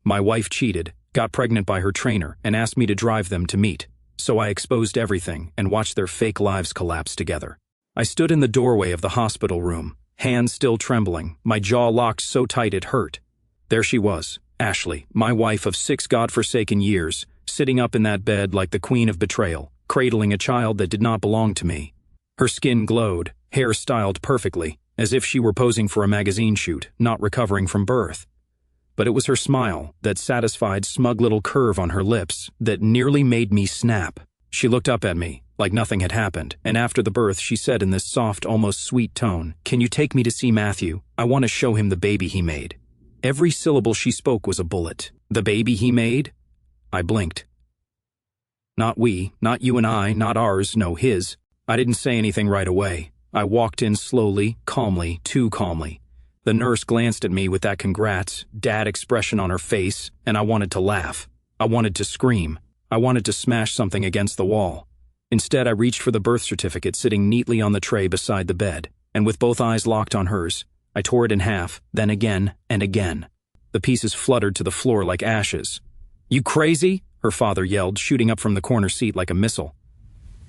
My wife cheated, got pregnant by her trainer, and asked me to drive them to meet. So I exposed everything and watched their fake lives collapse together. I stood in the doorway of the hospital room, hands still trembling, my jaw locked so tight it hurt. There she was, Ashley, my wife of 6 godforsaken years, sitting up in that bed like the queen of betrayal, cradling a child that did not belong to me. Her skin glowed, hair styled perfectly, as if she were posing for a magazine shoot, not recovering from birth. But it was her smile, that satisfied, smug little curve on her lips, that nearly made me snap. She looked up at me, like nothing had happened, and after the birth she said in this soft, almost sweet tone, "Can you take me to see Matthew? I want to show him the baby he made." Every syllable she spoke was a bullet. The baby he made? I blinked. Not we, not you and I, not ours, no, his. I didn't say anything right away. I walked in slowly, calmly, too calmly. The nurse glanced at me with that congrats, dad expression on her face, and I wanted to laugh. I wanted to scream. I wanted to smash something against the wall. Instead, I reached for the birth certificate sitting neatly on the tray beside the bed, and with both eyes locked on hers, I tore it in half, then again and again. The pieces fluttered to the floor like ashes. "You crazy?" her father yelled, shooting up from the corner seat like a missile.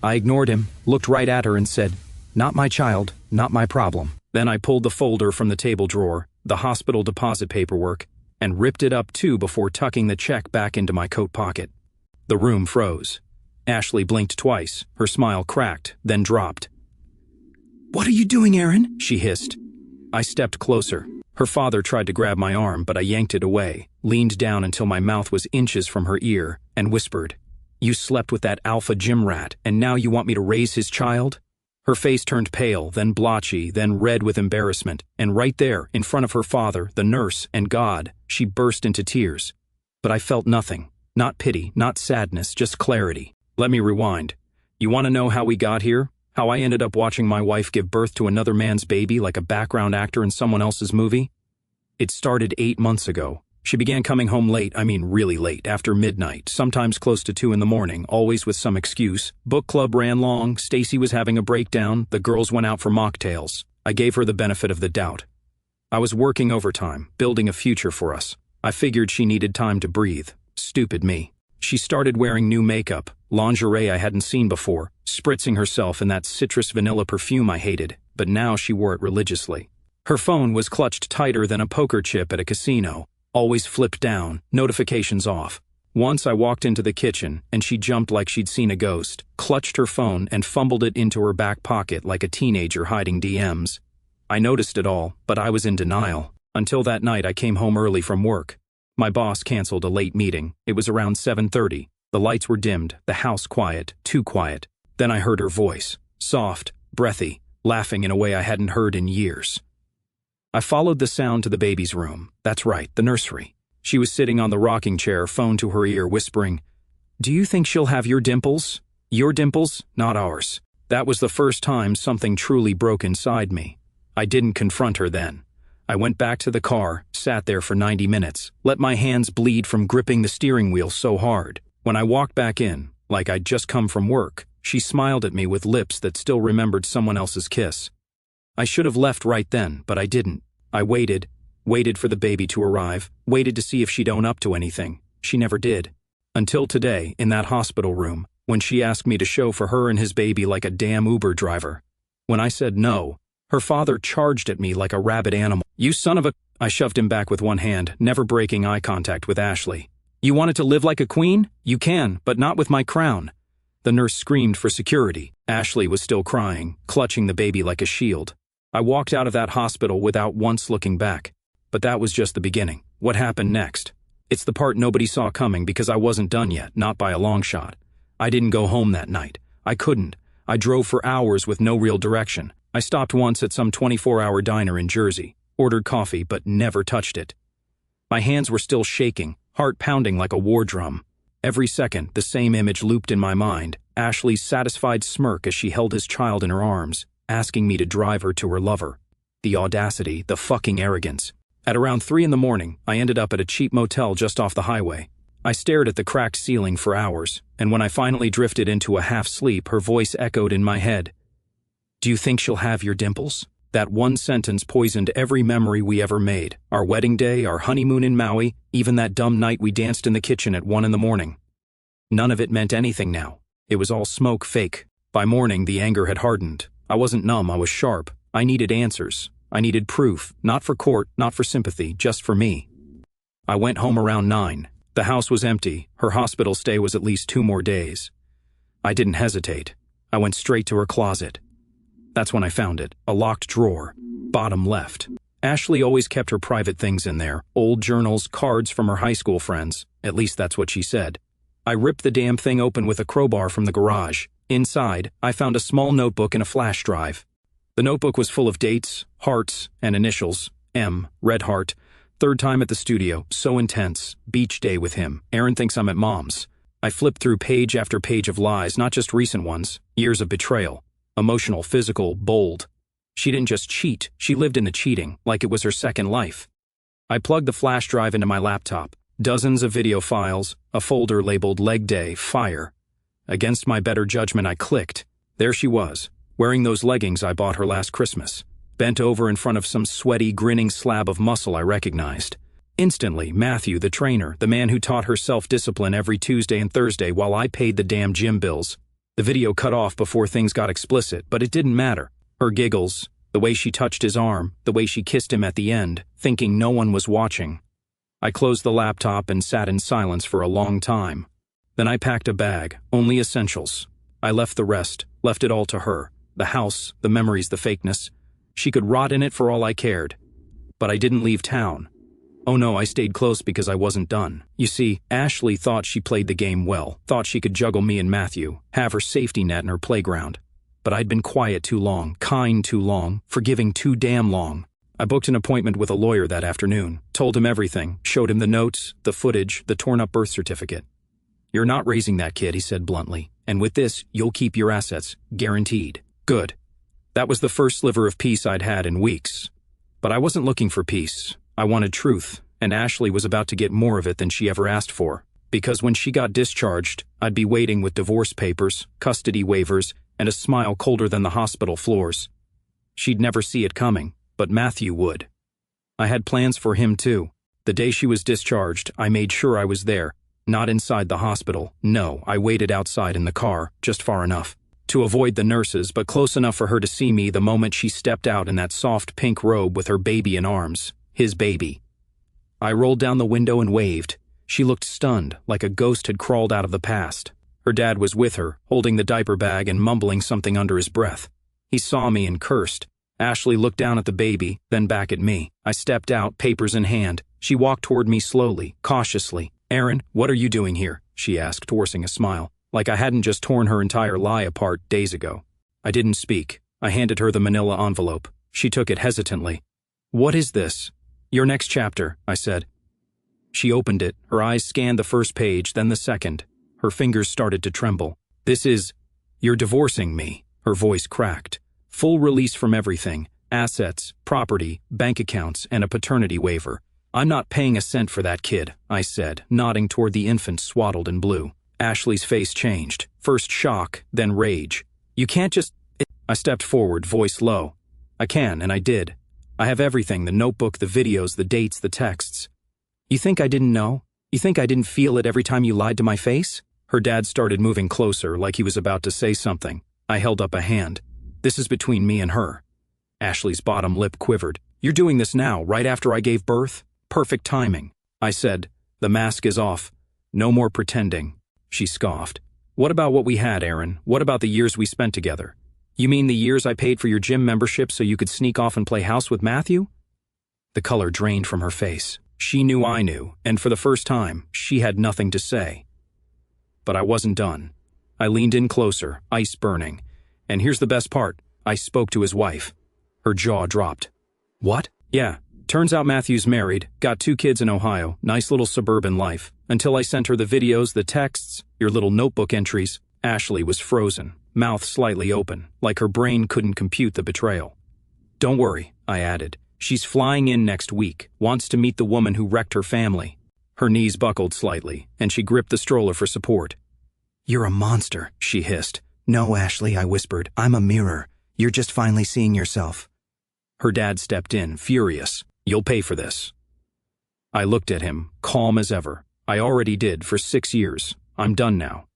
I ignored him, looked right at her and said, "Not my child, not my problem." Then I pulled the folder from the table drawer, the hospital deposit paperwork, and ripped it up too before tucking the check back into my coat pocket. The room froze. Ashley blinked twice, her smile cracked, then dropped. "What are you doing, Aaron?" she hissed. I stepped closer. Her father tried to grab my arm, but I yanked it away, leaned down until my mouth was inches from her ear, and whispered, "You slept with that alpha gym rat, and now you want me to raise his child?" Her face turned pale, then blotchy, then red with embarrassment, and right there, in front of her father, the nurse, and God, she burst into tears. But I felt nothing. Not pity, not sadness, just clarity. Let me rewind. You want to know how we got here? How I ended up watching my wife give birth to another man's baby like a background actor in someone else's movie? It started 8 months ago. She began coming home late, really late, after midnight, sometimes close to 2 in the morning, always with some excuse. Book club ran long, Stacy was having a breakdown, the girls went out for mocktails. I gave her the benefit of the doubt. I was working overtime, building a future for us. I figured she needed time to breathe. Stupid me. She started wearing new makeup, lingerie I hadn't seen before, spritzing herself in that citrus vanilla perfume I hated, but now she wore it religiously. Her phone was clutched tighter than a poker chip at a casino, always flipped down, notifications off. Once I walked into the kitchen, and she jumped like she'd seen a ghost, clutched her phone and fumbled it into her back pocket like a teenager hiding DMs. I noticed it all, but I was in denial. Until that night I came home early from work. My boss canceled a late meeting. It was around 7:30. The lights were dimmed, the house quiet, too quiet. Then I heard her voice, soft, breathy, laughing in a way I hadn't heard in years. I followed the sound to the baby's room. That's right, the nursery. She was sitting on the rocking chair, phone to her ear, whispering, "Do you think she'll have your dimples? Your dimples, not ours." That was the first time something truly broke inside me. I didn't confront her then. I went back to the car, sat there for 90 minutes, let my hands bleed from gripping the steering wheel so hard. When I walked back in, like I'd just come from work, she smiled at me with lips that still remembered someone else's kiss. I should have left right then, but I didn't. I waited for the baby to arrive, waited to see if she'd own up to anything. She never did. Until today, in that hospital room, when she asked me to show for her and his baby like a damn Uber driver. When I said no, her father charged at me like a rabid animal. "You son of a—" I shoved him back with one hand, never breaking eye contact with Ashley. "You wanted to live like a queen? You can, but not with my crown." The nurse screamed for security. Ashley was still crying, clutching the baby like a shield. I walked out of that hospital without once looking back. But that was just the beginning. What happened next? It's the part nobody saw coming because I wasn't done yet, not by a long shot. I didn't go home that night. I couldn't. I drove for hours with no real direction. I stopped once at some 24-hour diner in Jersey, ordered coffee, but never touched it. My hands were still shaking, heart pounding like a war drum. Every second, the same image looped in my mind, Ashley's satisfied smirk as she held his child in her arms, asking me to drive her to her lover. The audacity, the fucking arrogance. At around 3 in the morning, I ended up at a cheap motel just off the highway. I stared at the cracked ceiling for hours, and when I finally drifted into a half-sleep, her voice echoed in my head. "Do you think she'll have your dimples?" That one sentence poisoned every memory we ever made. Our wedding day, our honeymoon in Maui, even that dumb night we danced in the kitchen at 1 in the morning. None of it meant anything now. It was all smoke, fake. By morning, the anger had hardened. I wasn't numb, I was sharp. I needed answers. I needed proof, not for court, not for sympathy, just for me. I went home around 9. The house was empty. Her hospital stay was at least 2 more days. I didn't hesitate. I went straight to her closet. That's when I found it, a locked drawer, bottom left. Ashley always kept her private things in there, old journals, cards from her high school friends. At least that's what she said. I ripped the damn thing open with a crowbar from the garage. Inside, I found a small notebook and a flash drive. The notebook was full of dates, hearts, and initials. M, red heart. 3rd time at the studio, so intense. Beach day with him. Aaron thinks I'm at mom's. I flipped through page after page of lies, not just recent ones. Years of betrayal. Emotional, physical, bold. She didn't just cheat, she lived in the cheating, like it was her second life. I plugged the flash drive into my laptop. Dozens of video files, a folder labeled Leg Day, Fire. Against my better judgment, I clicked. There she was, wearing those leggings I bought her last Christmas, bent over in front of some sweaty, grinning slab of muscle I recognized. Instantly, Matthew, the trainer, the man who taught her self-discipline every Tuesday and Thursday while I paid the damn gym bills. The video cut off before things got explicit, but it didn't matter. Her giggles, the way she touched his arm, the way she kissed him at the end, thinking no one was watching. I closed the laptop and sat in silence for a long time. Then I packed a bag, only essentials. I left the rest, left it all to her. The house, the memories, the fakeness. She could rot in it for all I cared. But I didn't leave town. Oh no, I stayed close because I wasn't done. You see, Ashley thought she played the game well, thought she could juggle me and Matthew, have her safety net in her playground. But I'd been quiet too long, kind too long, forgiving too damn long. I booked an appointment with a lawyer that afternoon, told him everything, showed him the notes, the footage, the torn-up birth certificate. "You're not raising that kid," he said bluntly, "and with this, you'll keep your assets, guaranteed." Good. That was the first sliver of peace I'd had in weeks. But I wasn't looking for peace. I wanted truth, and Ashley was about to get more of it than she ever asked for. Because when she got discharged, I'd be waiting with divorce papers, custody waivers, and a smile colder than the hospital floors. She'd never see it coming, but Matthew would. I had plans for him too. The day she was discharged, I made sure I was there. Not inside the hospital. No, I waited outside in the car, just far enough to avoid the nurses, but close enough for her to see me the moment she stepped out in that soft pink robe with her baby in arms. His baby. I rolled down the window and waved. She looked stunned, like a ghost had crawled out of the past. Her dad was with her, holding the diaper bag and mumbling something under his breath. He saw me and cursed. Ashley looked down at the baby, then back at me. I stepped out, papers in hand. She walked toward me slowly, cautiously. "Aaron, what are you doing here?" she asked, forcing a smile, like I hadn't just torn her entire lie apart days ago. I didn't speak. I handed her the manila envelope. She took it hesitantly. "What is this?" "Your next chapter," I said. She opened it. Her eyes scanned the first page, then the second. Her fingers started to tremble. "This is... You're divorcing me." Her voice cracked. "Full release from everything. Assets, property, bank accounts, and a paternity waiver. I'm not paying a cent for that kid," I said, nodding toward the infant swaddled in blue. Ashley's face changed. First shock, then rage. "You can't just..." I stepped forward, voice low. "I can, and I did. I have everything, the notebook, the videos, the dates, the texts. You think I didn't know? You think I didn't feel it every time you lied to my face?" Her dad started moving closer, like he was about to say something. I held up a hand. "This is between me and her." Ashley's bottom lip quivered. "You're doing this now, right after I gave birth? Perfect timing." I said, "The mask is off. No more pretending." She scoffed. "What about what we had, Aaron? What about the years we spent together? You mean the years I paid for your gym membership so you could sneak off and play house with Matthew?" The color drained from her face. She knew I knew, and for the first time, she had nothing to say. But I wasn't done. I leaned in closer, ice burning. And here's the best part. I spoke to his wife. Her jaw dropped. "What?" "Yeah. Turns out Matthew's married, got 2 kids in Ohio, nice little suburban life. Until I sent her the videos, the texts, your little notebook entries." Ashley was frozen, mouth slightly open, like her brain couldn't compute the betrayal. "Don't worry," I added. "She's flying in next week, wants to meet the woman who wrecked her family." Her knees buckled slightly, and she gripped the stroller for support. "You're a monster," she hissed. "No, Ashley," I whispered. "I'm a mirror. You're just finally seeing yourself." Her dad stepped in, furious. "You'll pay for this." I looked at him, calm as ever. "I already did for 6 years. I'm done now."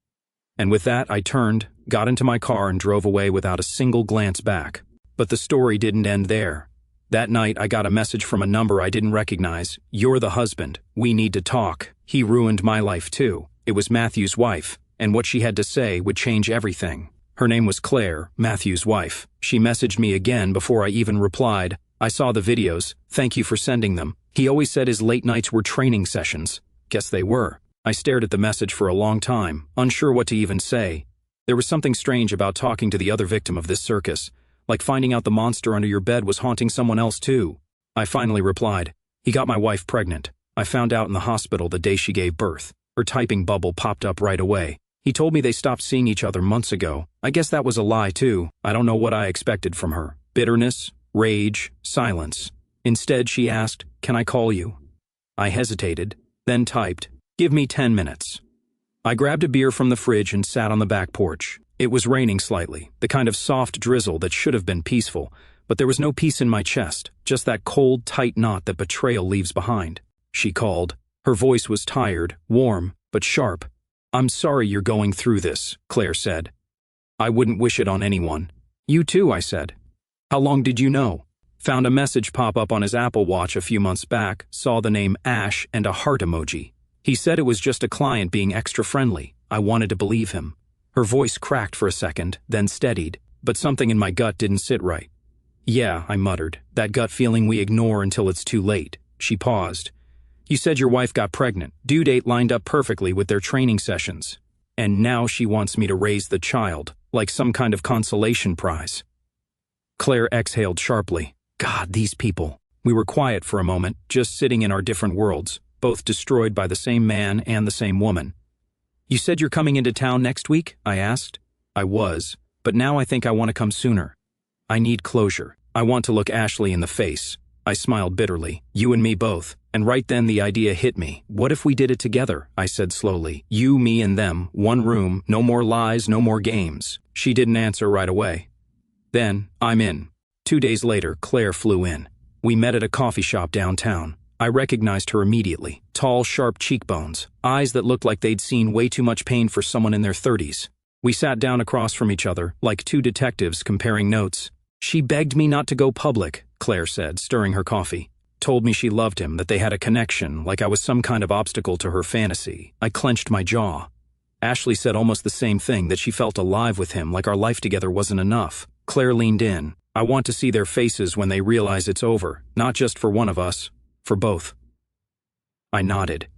And with that, I turned, got into my car and drove away without a single glance back. But the story didn't end there. That night, I got a message from a number I didn't recognize. "You're the husband. We need to talk." He ruined my life too. It was Matthew's wife, and what she had to say would change everything. Her name was Claire, Matthew's wife. She messaged me again before I even replied. "I saw the videos. Thank you for sending them. He always said his late nights were training sessions." Guess they were. I stared at the message for a long time, unsure what to even say. There was something strange about talking to the other victim of this circus, like finding out the monster under your bed was haunting someone else too. I finally replied, "He got my wife pregnant. I found out in the hospital the day she gave birth." Her typing bubble popped up right away. "He told me they stopped seeing each other months ago. I guess that was a lie too. I don't know what I expected from her. Bitterness, rage, silence. Instead, she asked, 'Can I call you?' I hesitated, then typed, 'Give me 10 minutes. I grabbed a beer from the fridge and sat on the back porch. It was raining slightly, the kind of soft drizzle that should have been peaceful, but there was no peace in my chest, just that cold, tight knot that betrayal leaves behind. She called. Her voice was tired, warm, but sharp. "I'm sorry you're going through this," Claire said. "I wouldn't wish it on anyone." "You too," I said. "How long did you know?" Found a message pop up on his Apple Watch a few months back, saw the name Ash and a heart emoji. He said it was just a client being extra friendly. I wanted to believe him. Her voice cracked for a second, then steadied, but something in my gut didn't sit right. "Yeah," I muttered, "that gut feeling we ignore until it's too late." She paused. "You said your wife got pregnant. Due date lined up perfectly with their training sessions. And now she wants me to raise the child, like some kind of consolation prize." Claire exhaled sharply. God, these people. We were quiet for a moment, just sitting in our different worlds, both destroyed by the same man and the same woman. "You said you're coming into town next week?" I asked. I was, but now I think I want to come sooner. I need closure. I want to look Ashley in the face. I smiled bitterly. "You and me both." And right then the idea hit me. "What if we did it together?" I said slowly. "You, me, and them, one room, no more lies, no more games." She didn't answer right away. Then, "I'm in." 2 days later, Claire flew in. We met at a coffee shop downtown. I recognized her immediately. Tall, sharp cheekbones, eyes that looked like they'd seen way too much pain for someone in their 30s. We sat down across from each other, like two detectives comparing notes. "She begged me not to go public," Claire said, stirring her coffee. "Told me she loved him, that they had a connection, like I was some kind of obstacle to her fantasy." I clenched my jaw. Ashley said almost the same thing, that she felt alive with him, like our life together wasn't enough. Claire leaned in. "I want to see their faces when they realize it's over, not just for one of us, for both." I nodded.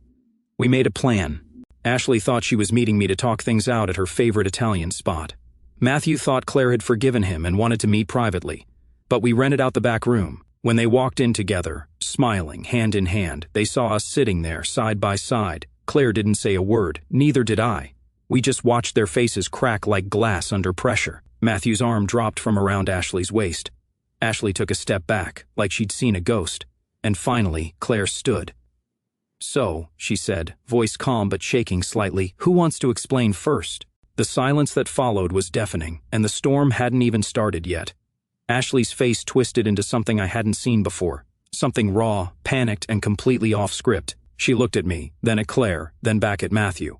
We made a plan. Ashley thought she was meeting me to talk things out at her favorite Italian spot. Matthew thought Claire had forgiven him and wanted to meet privately. But we rented out the back room. When they walked in together, smiling, hand in hand, they saw us sitting there, side by side. Claire didn't say a word, neither did I. We just watched their faces crack like glass under pressure. Matthew's arm dropped from around Ashley's waist. Ashley took a step back, like she'd seen a ghost. And finally, Claire stood. "So," she said, voice calm but shaking slightly, "who wants to explain first?" The silence that followed was deafening, and the storm hadn't even started yet. Ashley's face twisted into something I hadn't seen before. Something raw, panicked, and completely off script. She looked at me, then at Claire, then back at Matthew.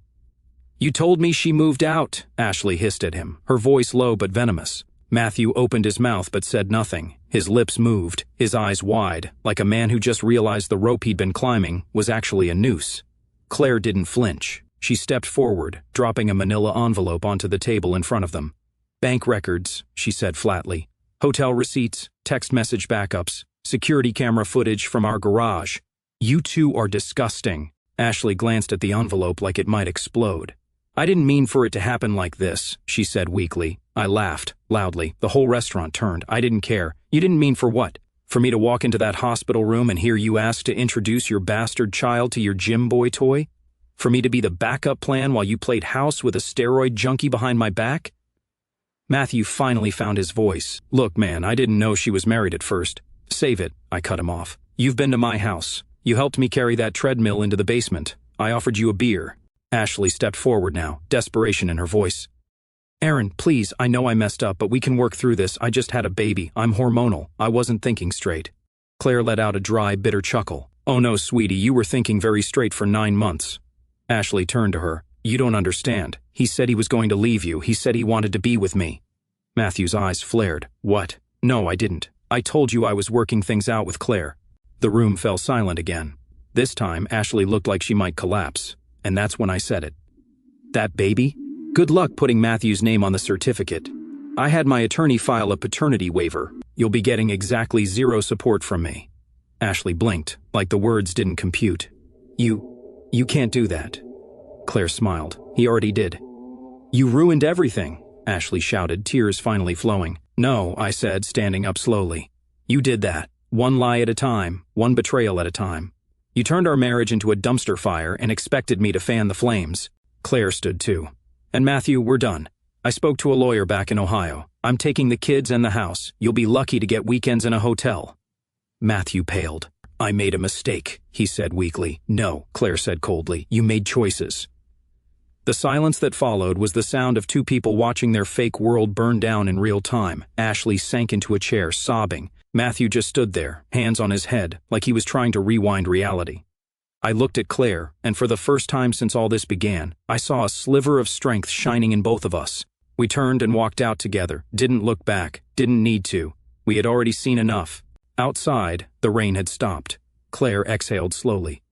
"You told me she moved out," Ashley hissed at him, her voice low but venomous. Matthew opened his mouth but said nothing. His lips moved, his eyes wide, like a man who just realized the rope he'd been climbing was actually a noose. Claire didn't flinch. She stepped forward, dropping a manila envelope onto the table in front of them. "Bank records," she said flatly. "Hotel receipts, text message backups, security camera footage from our garage. You two are disgusting." Ashley glanced at the envelope like it might explode. "I didn't mean for it to happen like this," she said weakly. I laughed, loudly. The whole restaurant turned. "I didn't care." "You didn't mean for what? For me to walk into that hospital room and hear you ask to introduce your bastard child to your gym boy toy? For me to be the backup plan while you played house with a steroid junkie behind my back?" Matthew finally found his voice. "Look, man, I didn't know she was married at first." "Save it," I cut him off. "You've been to my house. You helped me carry that treadmill into the basement. I offered you a beer." Ashley stepped forward now, desperation in her voice. Aaron, please, I know I messed up, but we can work through this. I just had a baby. I'm hormonal. I wasn't thinking straight. Claire let out a dry, bitter chuckle. Oh no, sweetie, you were thinking very straight for 9 months. Ashley turned to her. You don't understand. He said he was going to leave you. He said he wanted to be with me. Matthew's eyes flared. What? No, I didn't. I told you I was working things out with Claire. The room fell silent again. This time, Ashley looked like she might collapse, and that's when I said it. That baby? Good luck putting Matthew's name on the certificate. I had my attorney file a paternity waiver. You'll be getting exactly 0 support from me. Ashley blinked, like the words didn't compute. You can't do that. Claire smiled. He already did. You ruined everything, Ashley shouted, tears finally flowing. No, I said, standing up slowly. You did that. One lie at a time, one betrayal at a time. You turned our marriage into a dumpster fire and expected me to fan the flames. Claire stood too. And Matthew, we're done. I spoke to a lawyer back in Ohio. I'm taking the kids and the house. You'll be lucky to get weekends in a hotel. Matthew paled. I made a mistake, he said weakly. No, Claire said coldly. You made choices. The silence that followed was the sound of 2 people watching their fake world burn down in real time. Ashley sank into a chair, sobbing. Matthew just stood there, hands on his head, like he was trying to rewind reality. I looked at Claire, and for the first time since all this began, I saw a sliver of strength shining in both of us. We turned and walked out together, didn't look back, didn't need to. We had already seen enough. Outside, the rain had stopped. Claire exhaled slowly.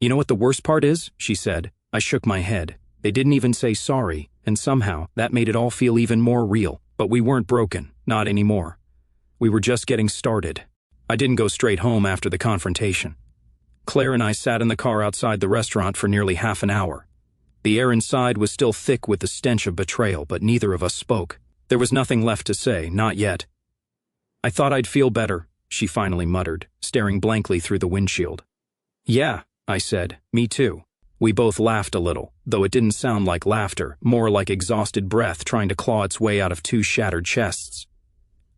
You know what the worst part is? She said. I shook my head. They didn't even say sorry, and somehow that made it all feel even more real. But we weren't broken, not anymore. We were just getting started. I didn't go straight home after the confrontation. Claire and I sat in the car outside the restaurant for nearly half an hour. The air inside was still thick with the stench of betrayal, but neither of us spoke. There was nothing left to say, not yet. I thought I'd feel better, she finally muttered, staring blankly through the windshield. Yeah, I said, me too. We both laughed a little, though it didn't sound like laughter, more like exhausted breath trying to claw its way out of 2 shattered chests.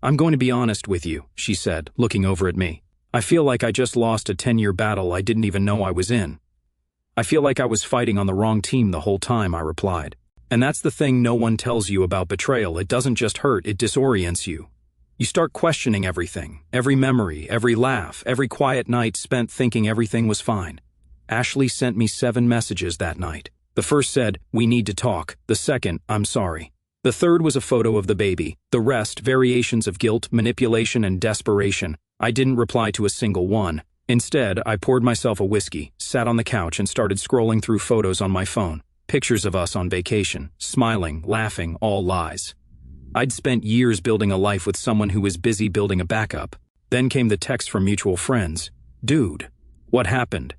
I'm going to be honest with you, she said, looking over at me. I feel like I just lost a 10-year battle I didn't even know I was in. I feel like I was fighting on the wrong team the whole time, I replied. And that's the thing no one tells you about betrayal. It doesn't just hurt, it disorients you. You start questioning everything, every memory, every laugh, every quiet night spent thinking everything was fine. Ashley sent me 7 messages that night. The first said, we need to talk. The second, I'm sorry. The third was a photo of the baby. The rest, variations of guilt, manipulation, and desperation. I didn't reply to a single one. Instead, I poured myself a whiskey, sat on the couch, and started scrolling through photos on my phone. Pictures of us on vacation, smiling, laughing, all lies. I'd spent years building a life with someone who was busy building a backup. Then came the text from mutual friends. Dude, what happened?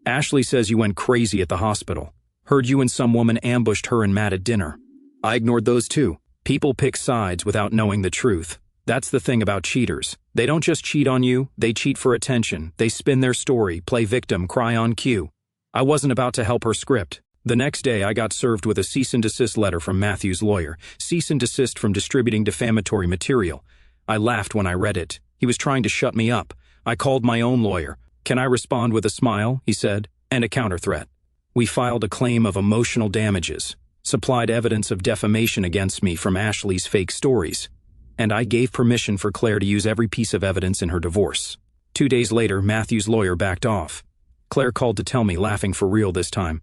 Ashley says you went crazy at the hospital. Heard you and some woman ambushed her and Matt at dinner. I ignored those too. People pick sides without knowing the truth. That's the thing about cheaters. They don't just cheat on you, they cheat for attention. They spin their story, play victim, cry on cue. I wasn't about to help her script. The next day I got served with a cease and desist letter from Matthew's lawyer. Cease and desist from distributing defamatory material. I laughed when I read it. He was trying to shut me up. I called my own lawyer. Can I respond with a smile? He said, and a counter threat. We filed a claim of emotional damages, supplied evidence of defamation against me from Ashley's fake stories, and I gave permission for Claire to use every piece of evidence in her divorce. 2 days later, Matthew's lawyer backed off. Claire called to tell me, laughing for real this time.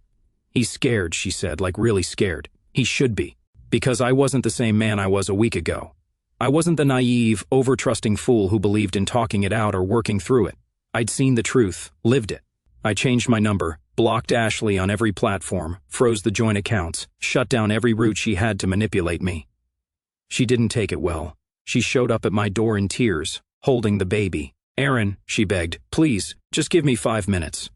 He's scared, she said, like really scared. He should be, because I wasn't the same man I was a week ago. I wasn't the naive, over-trusting fool who believed in talking it out or working through it. I'd seen the truth, lived it. I changed my number, blocked Ashley on every platform, froze the joint accounts, shut down every route she had to manipulate me. She didn't take it well. She showed up at my door in tears, holding the baby. Aaron, she begged, please, just give me 5 minutes.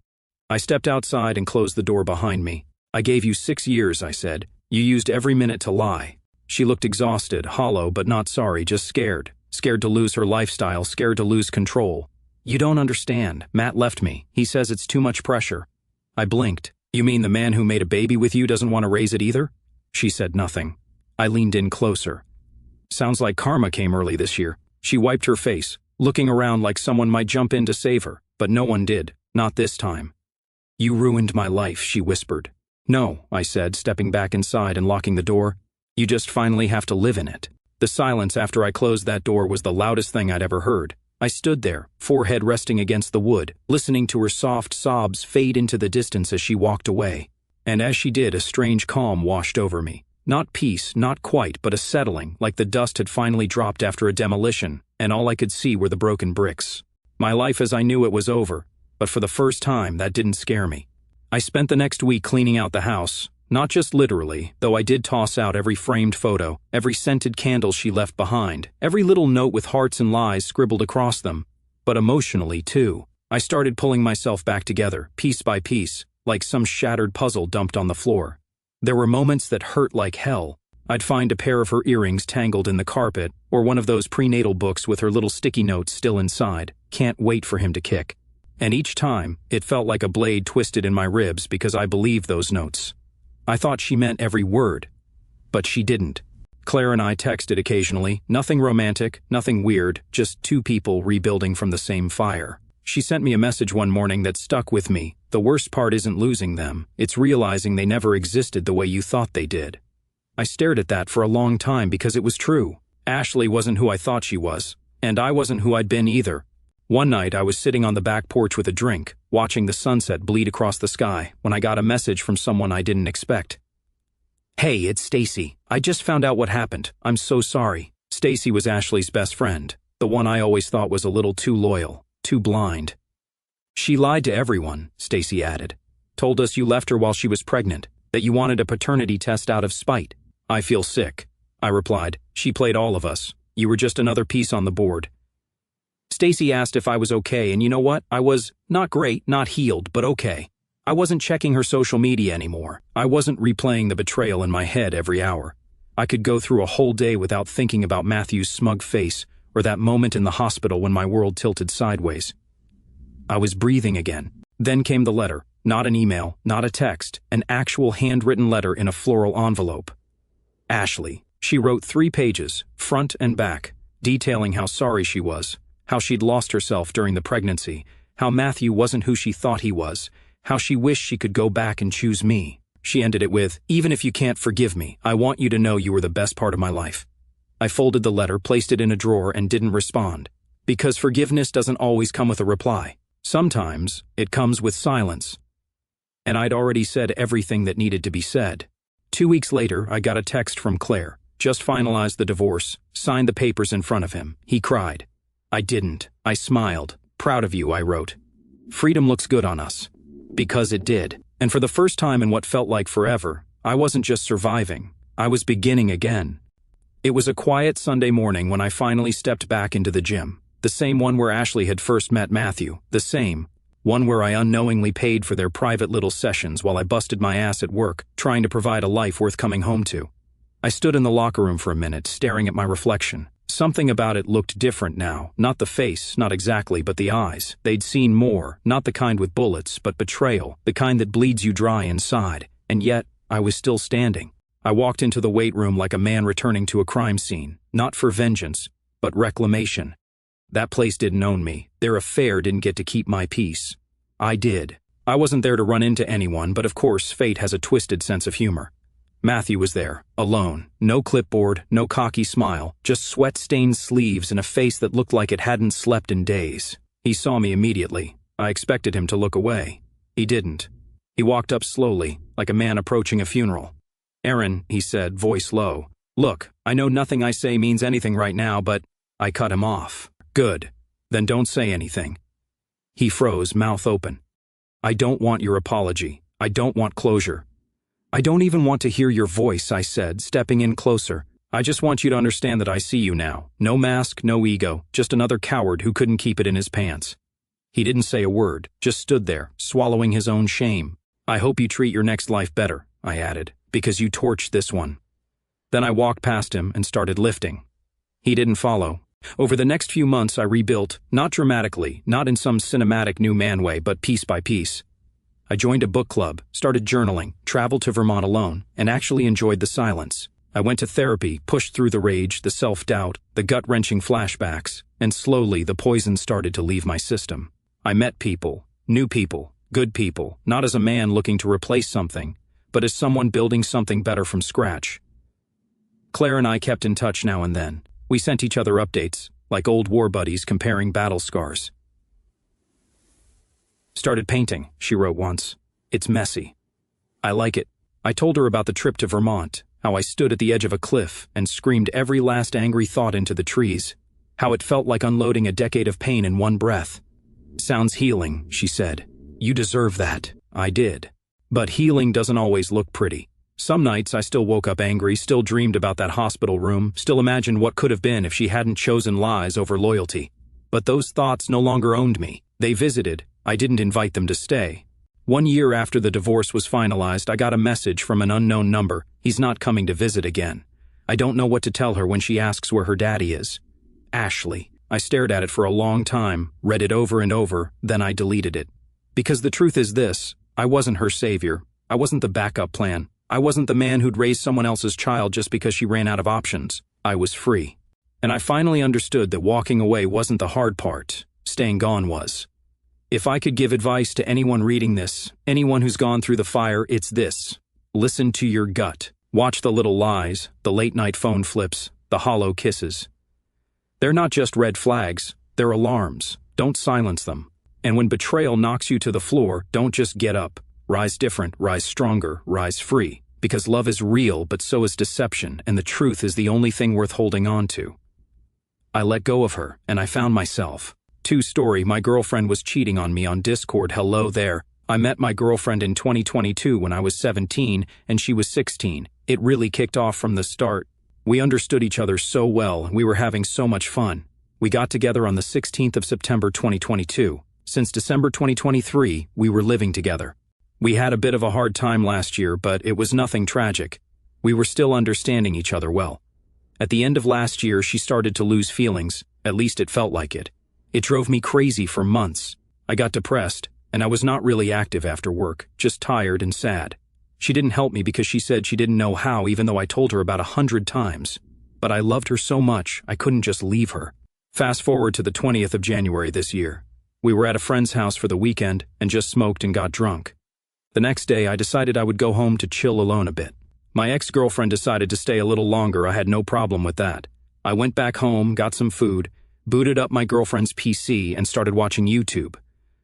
I stepped outside and closed the door behind me. I gave you 6 years, I said. You used every minute to lie. She looked exhausted, hollow, but not sorry, just scared. Scared to lose her lifestyle, scared to lose control. You don't understand. Matt left me. He says it's too much pressure. I blinked. You mean the man who made a baby with you doesn't want to raise it either? She said nothing. I leaned in closer. Sounds like karma came early this year. She wiped her face, looking around like someone might jump in to save her, but no one did. Not this time. You ruined my life, she whispered. No, I said, stepping back inside and locking the door. You just finally have to live in it. The silence after I closed that door was the loudest thing I'd ever heard. I stood there, forehead resting against the wood, listening to her soft sobs fade into the distance as she walked away. And as she did, a strange calm washed over me. Not peace, not quite, but a settling, like the dust had finally dropped after a demolition, and all I could see were the broken bricks. My life as I knew it was over, but for the first time, that didn't scare me. I spent the next week cleaning out the house, not just literally, though I did toss out every framed photo, every scented candle she left behind, every little note with hearts and lies scribbled across them, but emotionally too. I started pulling myself back together, piece by piece, like some shattered puzzle dumped on the floor. There were moments that hurt like hell. I'd find a pair of her earrings tangled in the carpet, or one of those prenatal books with her little sticky notes still inside. Can't wait for him to kick. And each time, it felt like a blade twisted in my ribs because I believed those notes. I thought she meant every word, but she didn't. Claire and I texted occasionally, nothing romantic, nothing weird, just two people rebuilding from the same fire. She sent me a message one morning that stuck with me. The worst part isn't losing them, it's realizing they never existed the way you thought they did. I stared at that for a long time because it was true. Ashley wasn't who I thought she was, and I wasn't who I'd been either. One night I was sitting on the back porch with a drink, watching the sunset bleed across the sky, when I got a message from someone I didn't expect. "Hey, it's Stacy. I just found out what happened. I'm so sorry." Stacy was Ashley's best friend, the one I always thought was a little too loyal, too blind. "She lied to everyone," Stacy added. "Told us you left her while she was pregnant, that you wanted a paternity test out of spite." "I feel sick," I replied. "She played all of us. You were just another piece on the board." Stacy asked if I was okay, and you know what? I was not great, not healed, but okay. I wasn't checking her social media anymore. I wasn't replaying the betrayal in my head every hour. I could go through a whole day without thinking about Matthew's smug face or that moment in the hospital when my world tilted sideways. I was breathing again. Then came the letter. Not an email, not a text, an actual handwritten letter in a floral envelope. Ashley. She wrote 3 pages, front and back, detailing how sorry she was, how she'd lost herself during the pregnancy, how Matthew wasn't who she thought he was, how she wished she could go back and choose me. She ended it with, "Even if you can't forgive me, I want you to know you were the best part of my life." I folded the letter, placed it in a drawer, and didn't respond. Because forgiveness doesn't always come with a reply. Sometimes, it comes with silence. And I'd already said everything that needed to be said. 2 weeks later, I got a text from Claire. Just finalized the divorce, signed the papers in front of him. He cried. I didn't. I smiled. "Proud of you," I wrote. "Freedom looks good on us." Because it did. And for the first time in what felt like forever, I wasn't just surviving. I was beginning again. It was a quiet Sunday morning when I finally stepped back into the gym. The same one where Ashley had first met Matthew. The same. One where I unknowingly paid for their private little sessions while I busted my ass at work, trying to provide a life worth coming home to. I stood in the locker room for a minute, staring at my reflection. Something about it looked different now. Not the face, not exactly, but the eyes. They'd seen more, not the kind with bullets, but betrayal, the kind that bleeds you dry inside. And yet, I was still standing. I walked into the weight room like a man returning to a crime scene, not for vengeance, but reclamation. That place didn't own me. Their affair didn't get to keep my peace. I did. I wasn't there to run into anyone, but of course, fate has a twisted sense of humor. Matthew was there, alone. No clipboard, no cocky smile, just sweat-stained sleeves and a face that looked like it hadn't slept in days. He saw me immediately. I expected him to look away. He didn't. He walked up slowly, like a man approaching a funeral. "Aaron," he said, voice low. "Look, I know nothing I say means anything right now, but..." I cut him off. "Good. Then don't say anything." He froze, mouth open. "I don't want your apology. I don't want closure. I don't even want to hear your voice," I said, stepping in closer. "I just want you to understand that I see you now. No mask, no ego, just another coward who couldn't keep it in his pants." He didn't say a word, just stood there, swallowing his own shame. "I hope you treat your next life better," I added, "because you torched this one." Then I walked past him and started lifting. He didn't follow. Over the next few months I rebuilt, not dramatically, not in some cinematic new man way, but piece by piece. I joined a book club, started journaling, traveled to Vermont alone, and actually enjoyed the silence. I went to therapy, pushed through the rage, the self-doubt, the gut-wrenching flashbacks, and slowly the poison started to leave my system. I met people, new people, good people, not as a man looking to replace something, but as someone building something better from scratch. Claire and I kept in touch now and then. We sent each other updates, like old war buddies comparing battle scars. Started painting, she wrote once. It's messy. I like it. I told her about the trip to Vermont, how I stood at the edge of a cliff and screamed every last angry thought into the trees, how it felt like unloading a decade of pain in one breath. Sounds healing, she said. You deserve that. I did. But healing doesn't always look pretty. Some nights I still woke up angry, still dreamed about that hospital room, still imagined what could have been if she hadn't chosen lies over loyalty. But those thoughts no longer owned me. They visited. I didn't invite them to stay. 1 year after the divorce was finalized, I got a message from an unknown number. He's not coming to visit again. I don't know what to tell her when she asks where her daddy is. Ashley. I stared at it for a long time, read it over and over, then I deleted it. Because the truth is this, I wasn't her savior. I wasn't the backup plan. I wasn't the man who'd raise someone else's child just because she ran out of options. I was free. And I finally understood that walking away wasn't the hard part. Staying gone was. If I could give advice to anyone reading this, anyone who's gone through the fire, it's this. Listen to your gut. Watch the little lies, the late-night phone flips, the hollow kisses. They're not just red flags, they're alarms. Don't silence them. And when betrayal knocks you to the floor, don't just get up. Rise different, rise stronger, rise free. Because love is real, but so is deception, and the truth is the only thing worth holding on to. I let go of her, and I found myself. True story, my girlfriend was cheating on me on Discord. Hello there. I met my girlfriend in 2022 when I was 17 and she was 16. It really kicked off from the start. We understood each other so well and we were having so much fun. We got together on the 16th of September 2022. Since December 2023, we were living together. We had a bit of a hard time last year, but it was nothing tragic. We were still understanding each other well. At the end of last year, she started to lose feelings. At least it felt like it. It drove me crazy for months. I got depressed, and I was not really active after work, just tired and sad. She didn't help me because she said she didn't know how, even though I told her about 100 times. But I loved her so much, I couldn't just leave her. Fast forward to the 20th of January this year. We were at a friend's house for the weekend and just smoked and got drunk. The next day, I decided I would go home to chill alone a bit. My ex-girlfriend decided to stay a little longer. I had no problem with that. I went back home, got some food, booted up my girlfriend's PC, and started watching YouTube.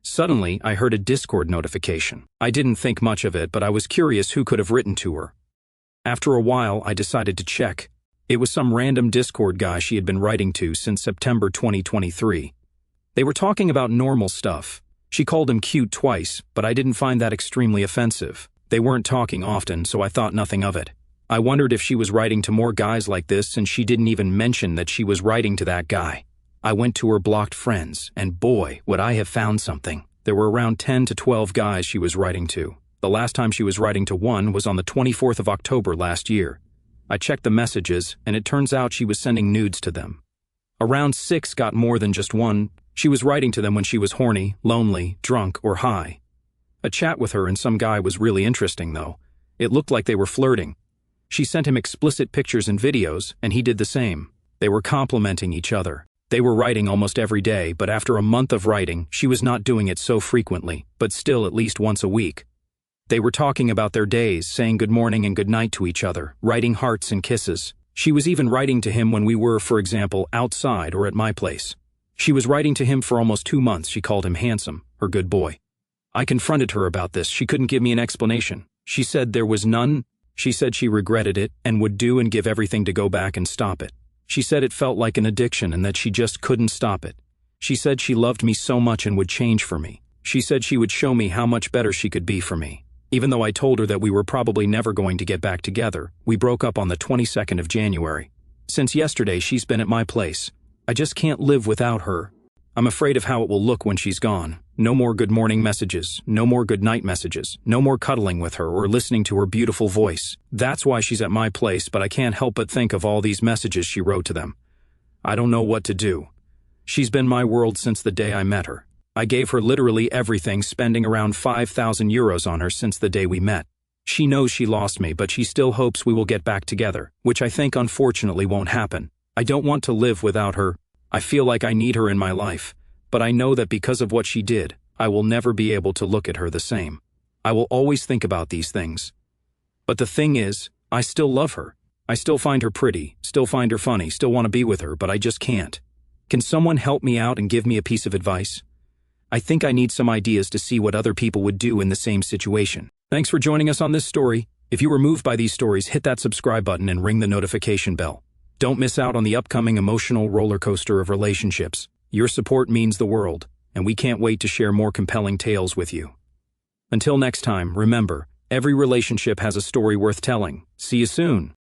Suddenly, I heard a Discord notification. I didn't think much of it, but I was curious who could have written to her. After a while, I decided to check. It was some random Discord guy she had been writing to since September 2023. They were talking about normal stuff. She called him cute twice, but I didn't find that extremely offensive. They weren't talking often, so I thought nothing of it. I wondered if she was writing to more guys like this, since she didn't even mention that she was writing to that guy. I went to her blocked friends, and boy, would I have found something. There were around 10 to 12 guys she was writing to. The last time she was writing to one was on the 24th of October last year. I checked the messages, and it turns out she was sending nudes to them. Around 6 got more than just one. She was writing to them when she was horny, lonely, drunk, or high. A chat with her and some guy was really interesting, though. It looked like they were flirting. She sent him explicit pictures and videos, and he did the same. They were complimenting each other. They were writing almost every day, but after a month of writing, she was not doing it so frequently, but still at least once a week. They were talking about their days, saying good morning and good night to each other, writing hearts and kisses. She was even writing to him when we were, for example, outside or at my place. She was writing to him for almost 2 months. She called him handsome, her good boy. I confronted her about this. She couldn't give me an explanation. She said there was none. She said she regretted it and would do and give everything to go back and stop it. She said it felt like an addiction and that she just couldn't stop it. She said she loved me so much and would change for me. She said she would show me how much better she could be for me. Even though I told her that we were probably never going to get back together, we broke up on the 22nd of January. Since yesterday, she's been at my place. I just can't live without her. I'm afraid of how it will look when she's gone. No more good morning messages, no more good night messages, no more cuddling with her or listening to her beautiful voice. That's why she's at my place, but I can't help but think of all these messages she wrote to them. I don't know what to do. She's been my world since the day I met her. I gave her literally everything, spending around 5,000 euros on her since the day we met. She knows she lost me, but she still hopes we will get back together, which I think unfortunately won't happen. I don't want to live without her. I feel like I need her in my life, but I know that because of what she did, I will never be able to look at her the same. I will always think about these things. But the thing is, I still love her. I still find her pretty, still find her funny, still want to be with her, but I just can't. Can someone help me out and give me a piece of advice? I think I need some ideas to see what other people would do in the same situation. Thanks for joining us on this story. If you were moved by these stories, hit that subscribe button and ring the notification bell. Don't miss out on the upcoming emotional roller coaster of relationships. Your support means the world, and we can't wait to share more compelling tales with you. Until next time, remember, every relationship has a story worth telling. See you soon.